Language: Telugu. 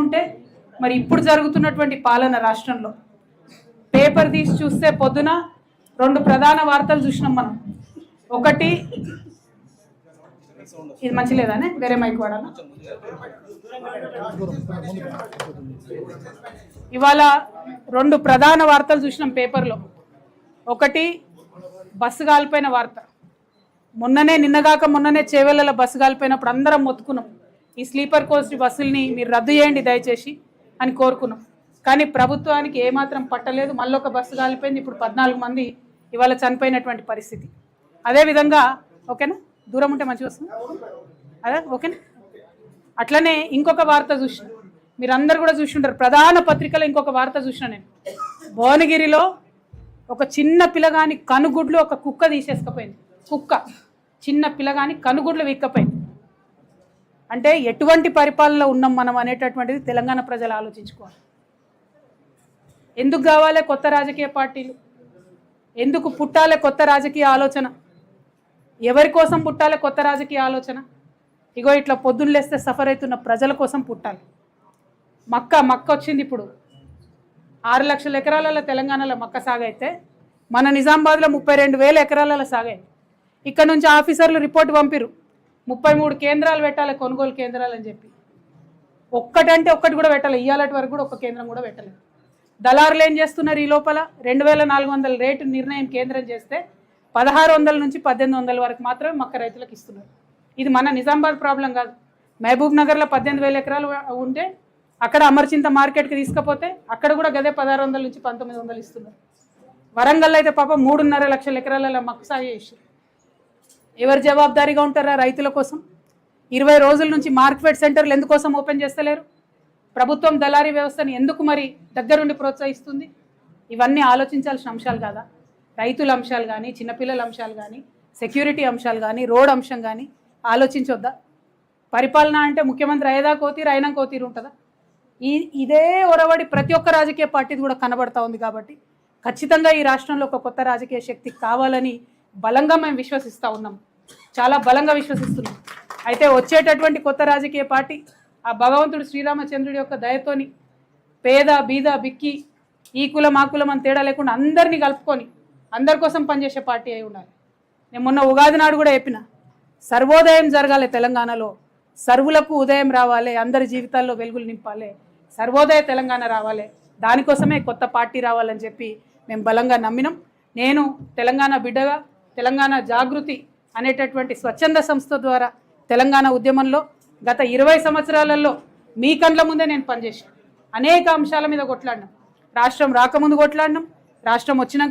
ఉంటే మరి ఇప్పుడు జరుగుతున్నటువంటి పాలన రాష్ట్రంలో పేపర్ తీసి చూస్తే పొద్దున రెండు ప్రధాన వార్తలు చూసినాం మనం. ఒకటి ఇది మంచి లేదానే వేరే మైక్ వాడాలా. ఇవాళ రెండు ప్రధాన వార్తలు చూసినాం పేపర్లో. ఒకటి బస్సు కాలిపోయిన వార్త. నిన్నగాక మొన్ననే చేవెళ్ళలో బస్సు కాలిపోయినప్పుడు అందరం మొత్తుకున్నాం, ఈ స్లీపర్ కోచ్ బస్సుల్ని మీరు రద్దు చేయండి దయచేసి అని కోరుకున్నాం. కానీ ప్రభుత్వానికి ఏమాత్రం పట్టలేదు. మళ్ళీ ఒక బస్సు కాలిపోయింది. ఇప్పుడు 14 మంది ఇవాళ చనిపోయినటువంటి పరిస్థితి. అదేవిధంగా ఓకేనా, దూరం ఉంటే మంచిగా వస్తుంది అదే ఓకేనా. అట్లనే ఇంకొక వార్త చూసిన, మీరు అందరు కూడా చూసి ఉంటారు, ప్రధాన పత్రికలో ఇంకొక వార్త చూసిన నేను. భువనగిరిలో ఒక చిన్న పిల్లగాని కనుగుడ్లు ఒక కుక్క తీసేసుకపోయింది. కుక్క చిన్న పిల్లగాని కనుగుడ్లు వీక్కపోయింది. అంటే ఎటువంటి పరిపాలనలో ఉన్నాం మనం అనేటటువంటిది తెలంగాణ ప్రజలు ఆలోచించుకోవాలి. ఎందుకు కావాలి కొత్త రాజకీయ పార్టీలు? ఎందుకు పుట్టాలి కొత్త రాజకీయ ఆలోచన? ఎవరి కోసం పుట్టాలి కొత్త రాజకీయ ఆలోచన? ఇగో ఇట్లా పొద్దున్న లేస్తే సఫర్ అవుతున్న ప్రజల కోసం పుట్టాలి. మక్క వచ్చింది. ఇప్పుడు 6 లక్షల ఎకరాలలో తెలంగాణలో మక్క సాగైతే మన నిజామాబాద్లో 32,000 ఎకరాలలో సాగాయి. ఇక్కడ నుంచి ఆఫీసర్లు రిపోర్ట్ పంపిరు, 33 కేంద్రాలు పెట్టాలి కొనుగోలు కేంద్రాలు అని చెప్పి. ఒక్కటంటే ఒక్కటి కూడా పెట్టాలి. ఇయ్యాలటి వరకు కూడా ఒక్క కేంద్రం కూడా పెట్టలేదు. దళారులు ఏం చేస్తున్నారు? ఈ లోపల 2,400 రేటు నిర్ణయం కేంద్రం చేస్తే 1,600 నుంచి 1,800 వరకు మాత్రమే మక్క రైతులకు ఇస్తున్నారు. ఇది మన నిజామాబాద్ ప్రాబ్లం కాదు. మహబూబ్ నగర్లో 18,000 ఎకరాలు ఉంటే అక్కడ అమర్చింత మార్కెట్కి తీసుకపోతే అక్కడ కూడా గదే 1,600 నుంచి 1,900 ఇస్తున్నారు. వరంగల్లో అయితే పాపం 3.5 లక్షల ఎకరాలలో మక్క సాగు చేశారు. ఎవరు జవాబుదారీగా ఉంటారా రైతుల కోసం? 20 రోజుల నుంచి మార్కెట్ సెంటర్లు ఎందుకోసం ఓపెన్ చేస్తలేరు? ప్రభుత్వం దళారీ వ్యవస్థను ఎందుకు మరి దగ్గరుండి ప్రోత్సహిస్తుంది? ఇవన్నీ ఆలోచించాల్సిన అంశాలు కాదా? రైతుల అంశాలు కానీ, చిన్నపిల్లల అంశాలు కానీ, సెక్యూరిటీ అంశాలు కానీ, రోడ్ అంశం కానీ ఆలోచించొద్దా? పరిపాలన అంటే ముఖ్యమంత్రి అయ్యేదా కోతీరు, అయినా కోతీరు ఉంటుందా? ఇదే ఒరవడి ప్రతి ఒక్క రాజకీయ పార్టీది కూడా కనబడతా ఉంది. కాబట్టి ఖచ్చితంగా ఈ రాష్ట్రంలో ఒక కొత్త రాజకీయ శక్తి కావాలని బలంగా మేము విశ్వసిస్తూ ఉన్నాం, చాలా బలంగా విశ్వసిస్తున్నాం. అయితే వచ్చేటటువంటి కొత్త రాజకీయ పార్టీ ఆ భగవంతుడు శ్రీరామచంద్రుడి యొక్క దయతోని పేద బీద బిక్కి ఈ కులం ఆ కులం అని తేడా లేకుండా అందరినీ కలుపుకొని అందరి కోసం పనిచేసే పార్టీ అయి ఉండాలి. నేను మొన్న ఉగాది నాడు కూడా చెప్పిన, సర్వోదయం జరగాలి తెలంగాణలో, సర్వులకు ఉదయం రావాలి, అందరి జీవితాల్లో వెలుగులు నింపాలి, సర్వోదయ తెలంగాణ రావాలి, దానికోసమే కొత్త పార్టీ రావాలని చెప్పి మేము బలంగా నమ్మినాం. నేను తెలంగాణ బిడ్డగా తెలంగాణ జాగృతి అనేటటువంటి స్వచ్ఛంద సంస్థ ద్వారా తెలంగాణ ఉద్యమంలో గత 20 సంవత్సరాలలో మీ కండ్ల ముందే నేను పనిచేశాను. అనేక అంశాల మీద కొట్లాడినాం. రాష్ట్రం రాకముందు కొట్లాడినాం, రాష్ట్రం వచ్చినాక